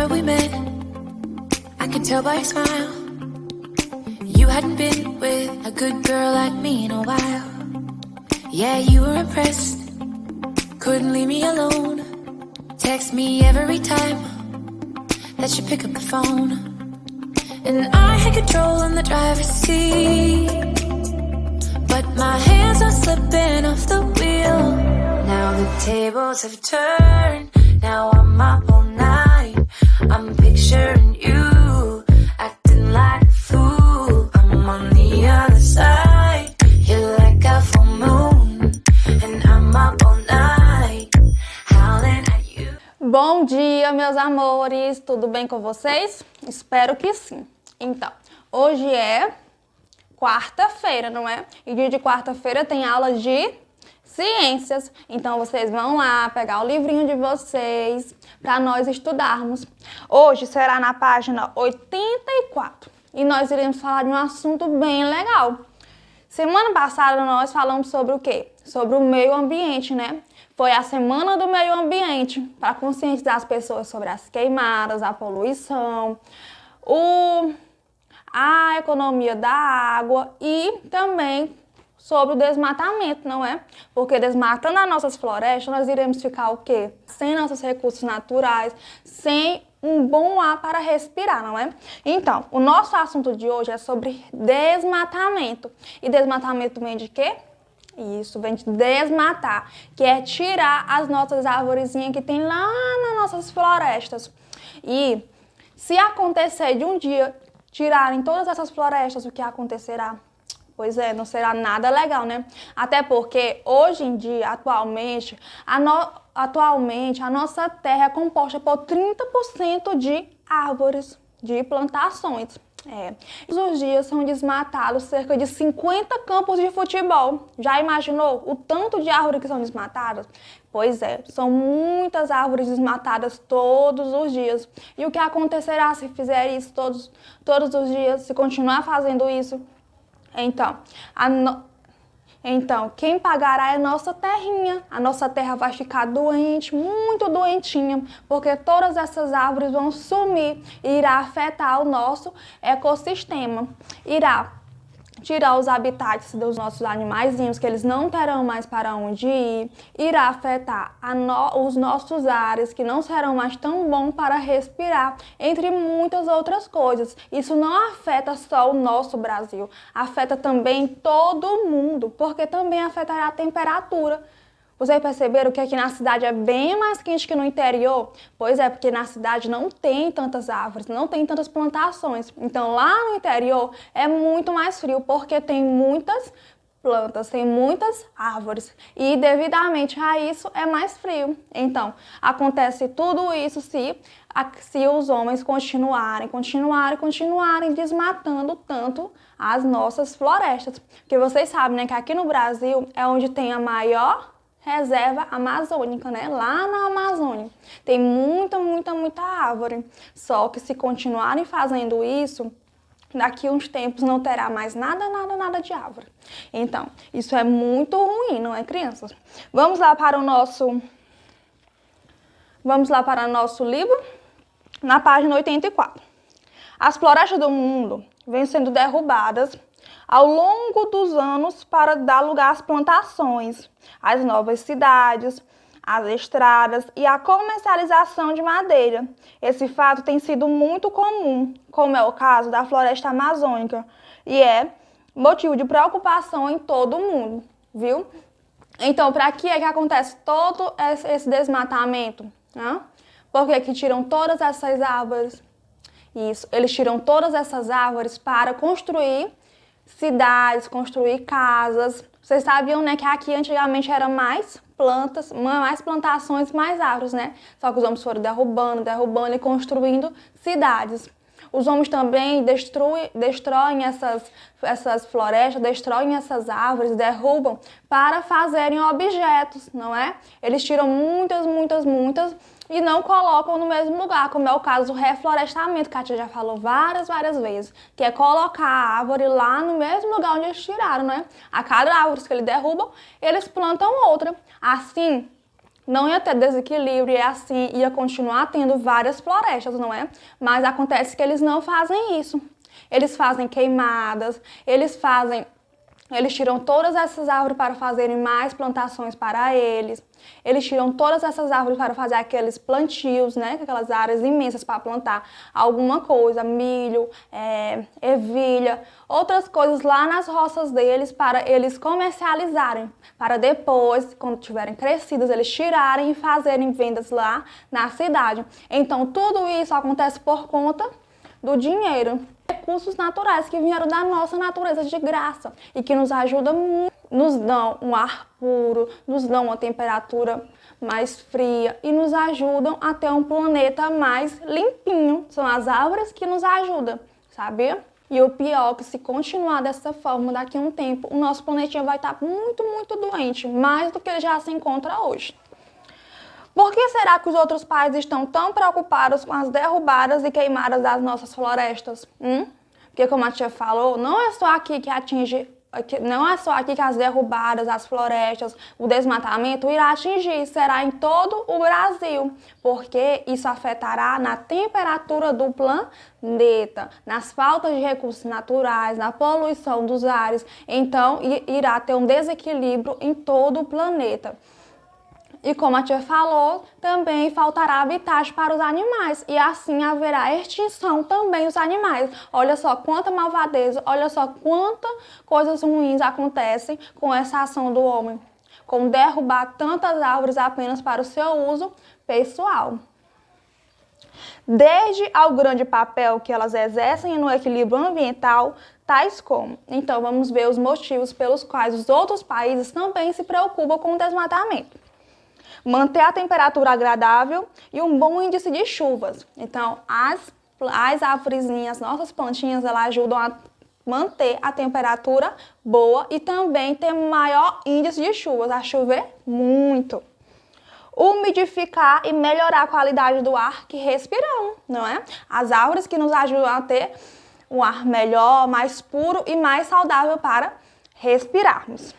Remember we met, I could tell by your smile. You hadn't been with a good girl like me in a while. Yeah, you were impressed, couldn't leave me alone. Text me every time that you pick up the phone. And I had control on the driver's seat, but my hands are slipping off the wheel. Now the tables have turned, now I'm up all night. I'm picturing you, acting like a fool. I'm on the other side, you're like a full moon, and I'm up all night, howling at you. Bom dia, meus amores, tudo bem com vocês? Espero que sim. Então, hoje é quarta-feira, não é? E dia de quarta-feira tem aula de ciências. Então, vocês vão lá pegar o livrinho de vocês para nós estudarmos. Hoje será na página 84 e nós iremos falar de um assunto bem legal. Semana passada nós falamos sobre o quê? Sobre o meio ambiente, né? Foi a Semana do Meio Ambiente para conscientizar as pessoas sobre as queimadas, a poluição, a economia da água e também sobre o desmatamento, não é? Porque desmatando as nossas florestas, nós iremos ficar o quê? Sem nossos recursos naturais, sem um bom ar para respirar, não é? Então, o nosso assunto de hoje é sobre desmatamento. E desmatamento vem de quê? Isso, vem de desmatar, que é tirar as nossas arvorezinhas que tem lá nas nossas florestas. E se acontecer de um dia tirarem todas essas florestas, o que acontecerá? Pois é, não será nada legal, né? Até porque hoje em dia, atualmente, a nossa terra é composta por 30% de árvores, de plantações. Todos os dias são desmatados cerca de 50 campos de futebol. Já imaginou o tanto de árvores que são desmatadas? Pois é, são muitas árvores desmatadas todos os dias. E o que acontecerá se fizer isso todos os dias, se continuar fazendo isso? Então, quem pagará é a nossa terrinha. A nossa terra vai ficar doente, muito doentinha, porque todas essas árvores vão sumir e irá afetar o nosso ecossistema. Irá tirar os habitats dos nossos animaizinhos, que eles não terão mais para onde ir. Irá afetar os nossos ares, que não serão mais tão bons para respirar, entre muitas outras coisas. Isso não afeta só o nosso Brasil, afeta também todo o mundo, porque também afetará a temperatura. Vocês perceberam que aqui na cidade é bem mais quente que no interior? Pois é, porque na cidade não tem tantas árvores, não tem tantas plantações. Então lá no interior é muito mais frio, porque tem muitas plantas, tem muitas árvores. E devidamente a isso é mais frio. Então, acontece tudo isso se os homens continuarem desmatando tanto as nossas florestas. Porque vocês sabem, né, que aqui no Brasil é onde tem a maior reserva amazônica, né? Lá na Amazônia tem muita árvore. Só que se continuarem fazendo isso, daqui a uns tempos não terá mais nada de árvore. Então, isso é muito ruim, não é, crianças? Vamos lá para o nosso livro, na página 84. As florestas do mundo vêm sendo derrubadas ao longo dos anos para dar lugar às plantações, às novas cidades, às estradas e à comercialização de madeira. Esse fato tem sido muito comum, como é o caso da floresta amazônica, e é motivo de preocupação em todo o mundo, viu? Então, para que é que acontece todo esse desmatamento? Né? Por que tiram todas essas árvores? Isso, eles tiram todas essas árvores para construir cidades, construir casas. Vocês sabiam, né, que aqui antigamente era mais plantações, mais árvores, né? Só que os homens foram derrubando e construindo cidades. Os homens também destroem essas florestas, destroem essas árvores, derrubam para fazerem objetos, não é? Eles tiram muitas e não colocam no mesmo lugar, como é o caso do reflorestamento, que a tia já falou várias vezes, que é colocar a árvore lá no mesmo lugar onde eles tiraram, né? A cada árvore que eles derrubam, eles plantam outra. Assim, não ia ter desequilíbrio e assim ia continuar tendo várias florestas, não é? Mas acontece que eles não fazem isso. Eles fazem queimadas, eles tiram todas essas árvores para fazerem mais plantações para eles. Eles tiram todas essas árvores para fazer aqueles plantios, né? Aquelas áreas imensas para plantar alguma coisa, milho, ervilha, outras coisas lá nas roças deles para eles comercializarem. Para depois, quando tiverem crescidos, eles tirarem e fazerem vendas lá na cidade. Então, tudo isso acontece por conta do dinheiro. Recursos naturais que vieram da nossa natureza de graça e que nos ajudam muito, nos dão um ar puro, nos dão uma temperatura mais fria e nos ajudam a ter um planeta mais limpinho. São as árvores que nos ajudam, sabia? E o pior é que se continuar dessa forma, daqui a um tempo, o nosso planetinha vai estar muito, muito doente, mais do que ele já se encontra hoje. Por que será que os outros países estão tão preocupados com as derrubadas e queimadas das nossas florestas? Porque, como a tia falou, não é só aqui que as derrubadas, as florestas, o desmatamento irá atingir, será em todo o Brasil, porque isso afetará na temperatura do planeta, nas faltas de recursos naturais, na poluição dos ares, então irá ter um desequilíbrio em todo o planeta. E como a tia falou, também faltará habitat para os animais e assim haverá extinção também dos animais. Olha só quanta malvadeza, olha só quantas coisas ruins acontecem com essa ação do homem, com derrubar tantas árvores apenas para o seu uso pessoal. Desde ao grande papel que elas exercem no equilíbrio ambiental, tais como. Então vamos ver os motivos pelos quais os outros países também se preocupam com o desmatamento. Manter a temperatura agradável e um bom índice de chuvas. Então, as árvorezinhas, nossas plantinhas, elas ajudam a manter a temperatura boa e também ter maior índice de chuvas, a chover muito. Umidificar e melhorar a qualidade do ar que respiramos, não é? As árvores que nos ajudam a ter um ar melhor, mais puro e mais saudável para respirarmos.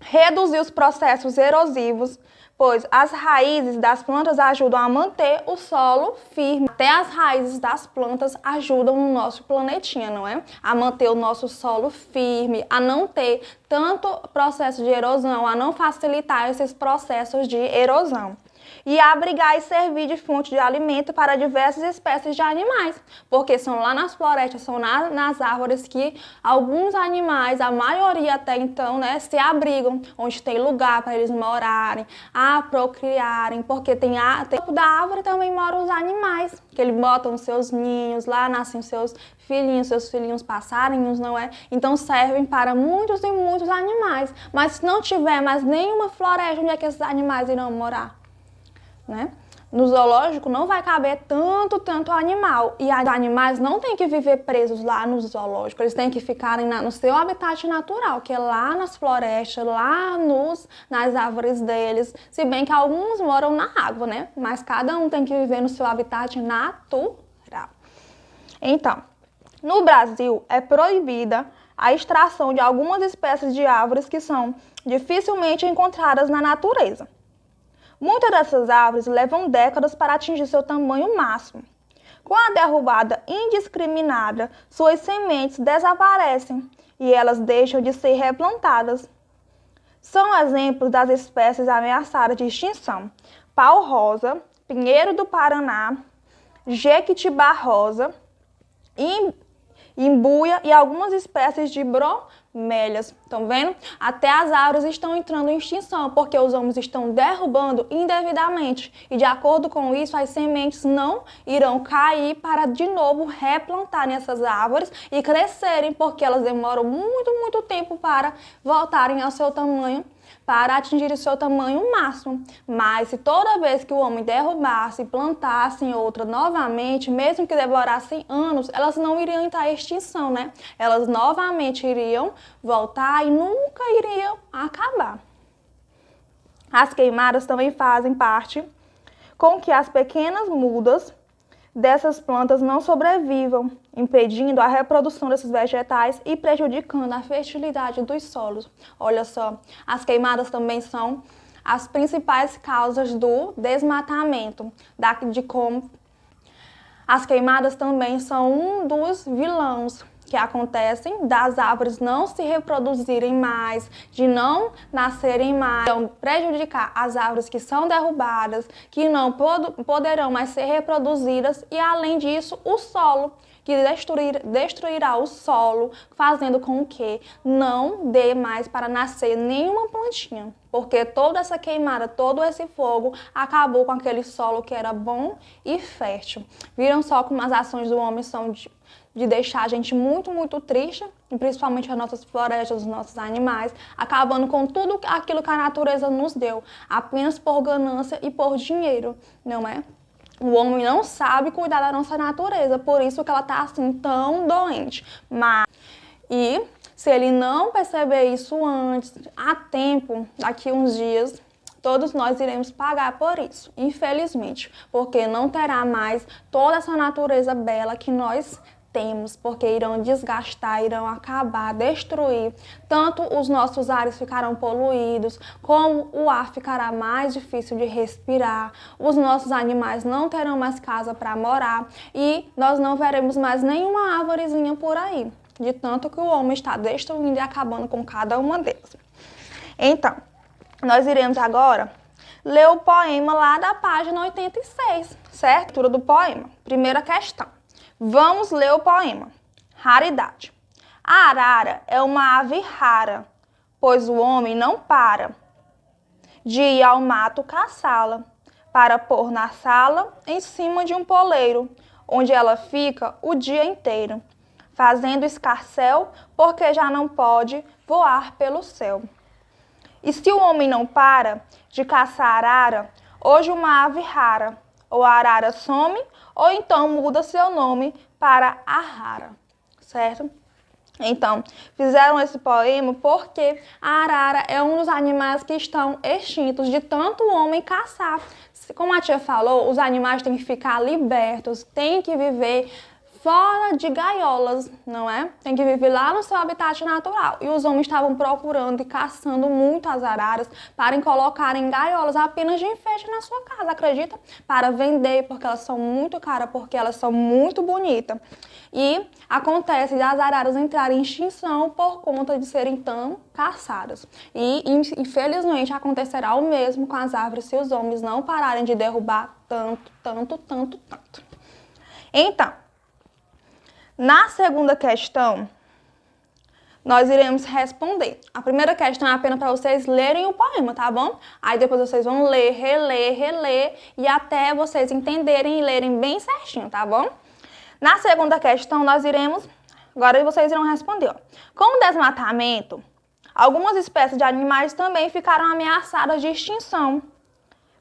Reduzir os processos erosivos, pois as raízes das plantas ajudam a manter o solo firme. Até as raízes das plantas ajudam no nosso planetinha, não é? A manter o nosso solo firme, a não ter tanto processo de erosão, a não facilitar esses processos de erosão. E abrigar e servir de fonte de alimento para diversas espécies de animais, porque são lá nas florestas, são nas árvores que alguns animais, a maioria até então, né, se abrigam, onde tem lugar para eles morarem, a procriarem, porque tem da árvore também moram os animais, que eles botam os seus ninhos, lá nascem seus filhinhos passarinhos, não é? Então servem para muitos e muitos animais, mas se não tiver mais nenhuma floresta, onde é que esses animais irão morar? Né? No zoológico não vai caber tanto animal. E os animais não têm que viver presos lá no zoológico. Eles têm que ficarem no seu habitat natural, que é lá nas florestas, lá nas árvores deles. Se bem que alguns moram na água, né? Mas cada um tem que viver no seu habitat natural. Então, no Brasil é proibida a extração de algumas espécies de árvores que são dificilmente encontradas na natureza. Muitas dessas árvores levam décadas para atingir seu tamanho máximo. Com a derrubada indiscriminada, suas sementes desaparecem e elas deixam de ser replantadas. São exemplos das espécies ameaçadas de extinção: pau-rosa, pinheiro do Paraná, jequitibá-rosa, imbuia e algumas espécies de bromélias. Estão vendo? Até as árvores estão entrando em extinção, porque os homens estão derrubando indevidamente. E de acordo com isso, as sementes não irão cair para de novo replantarem essas árvores e crescerem, porque elas demoram muito tempo para voltarem ao seu tamanho, para atingir o seu tamanho máximo. Mas se toda vez que o homem derrubasse e plantasse outra novamente, mesmo que demorassem anos, elas não iriam entrar em extinção, né? Elas novamente iriam voltar e nunca iriam acabar. As queimadas também fazem parte com que as pequenas mudas dessas plantas não sobrevivam, impedindo a reprodução desses vegetais e prejudicando a fertilidade dos solos. Olha só, as queimadas também são as principais causas do desmatamento, de como as queimadas também são um dos vilões que acontecem das árvores não se reproduzirem mais, de não nascerem mais, então prejudicar as árvores que são derrubadas, que não poderão mais ser reproduzidas e, além disso, o solo, que destruirá o solo, fazendo com que não dê mais para nascer nenhuma plantinha, porque toda essa queimada, todo esse fogo acabou com aquele solo que era bom e fértil. Viram só como as ações do homem são de deixar a gente muito, muito triste, e principalmente as nossas florestas, os nossos animais, acabando com tudo aquilo que a natureza nos deu, apenas por ganância e por dinheiro, não é? O homem não sabe cuidar da nossa natureza, por isso que ela está assim tão doente. E se ele não perceber isso antes, a tempo, daqui uns dias, todos nós iremos pagar por isso, infelizmente, porque não terá mais toda essa natureza bela que nós temos, porque irão desgastar, irão acabar, destruir. Tanto os nossos ares ficarão poluídos, como o ar ficará mais difícil de respirar, os nossos animais não terão mais casa para morar e nós não veremos mais nenhuma árvorezinha por aí, de tanto que o homem está destruindo e acabando com cada uma delas. Então, nós iremos agora ler o poema lá da página 86, certo? Leitura do poema. Primeira questão. Vamos ler o poema. Raridade. A arara é uma ave rara, pois o homem não para de ir ao mato caçá-la, para pôr na sala em cima de um poleiro, onde ela fica o dia inteiro, fazendo escarcéu, porque já não pode voar pelo céu. E se o homem não para de caçar arara, hoje uma ave rara, ou a arara some, ou então muda seu nome para arara, certo? Então, fizeram esse poema porque a arara é um dos animais que estão extintos de tanto o homem caçar. Como a tia falou, os animais têm que ficar libertos, têm que viver fora de gaiolas, não é? Tem que viver lá no seu habitat natural. E os homens estavam procurando e caçando muito as araras para colocar em gaiolas apenas de enfeite na sua casa, acredita? Para vender, porque elas são muito caras, porque elas são muito bonitas. E acontece das araras entrarem em extinção por conta de serem tão caçadas. E, infelizmente, acontecerá o mesmo com as árvores se os homens não pararem de derrubar tanto. Então, na segunda questão, nós iremos responder. A primeira questão é apenas para vocês lerem o poema, tá bom? Aí depois vocês vão ler, reler e até vocês entenderem e lerem bem certinho, tá bom? Na segunda questão, agora vocês irão responder, ó. Com o desmatamento, algumas espécies de animais também ficaram ameaçadas de extinção.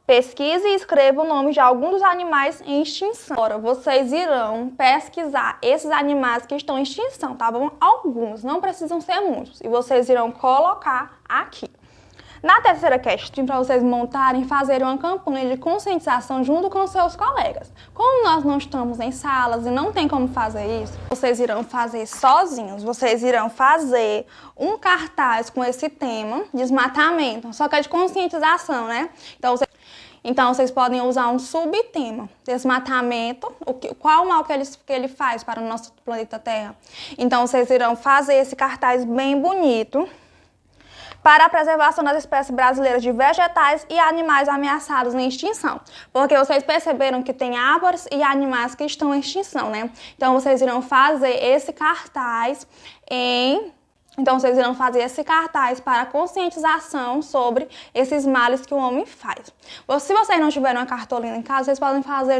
Pesquise e escreva o nome de alguns dos animais em extinção. Agora, vocês irão pesquisar esses animais que estão em extinção, tá bom? Alguns, não precisam ser muitos. E vocês irão colocar aqui. Na terceira questão, para vocês montarem e fazerem uma campanha de conscientização junto com seus colegas. Como nós não estamos em salas e não tem como fazer isso, vocês irão fazer sozinhos. Vocês irão fazer um cartaz com esse tema, desmatamento, só que é de conscientização, né? Então, vocês podem usar um subtema, desmatamento, qual o mal que ele faz para o nosso planeta Terra. Então, vocês irão fazer esse cartaz bem bonito para a preservação das espécies brasileiras de vegetais e animais ameaçados em extinção. Porque vocês perceberam que tem árvores e animais que estão em extinção, né? Então, vocês irão fazer esse cartaz para conscientização sobre esses males que o homem faz. Se vocês não tiverem uma cartolina em casa, vocês podem fazer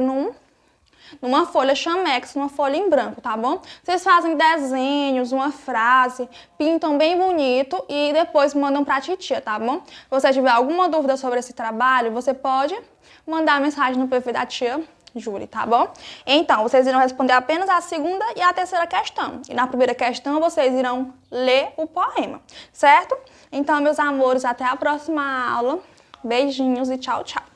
numa folha chamex, numa folha em branco, tá bom? Vocês fazem desenhos, uma frase, pintam bem bonito e depois mandam pra titia, tá bom? Se você tiver alguma dúvida sobre esse trabalho, você pode mandar mensagem no perfil da tia Júlia, tá bom? Então, vocês irão responder apenas a segunda e a terceira questão. E na primeira questão, vocês irão ler o poema, certo? Então, meus amores, até a próxima aula. Beijinhos e tchau, tchau.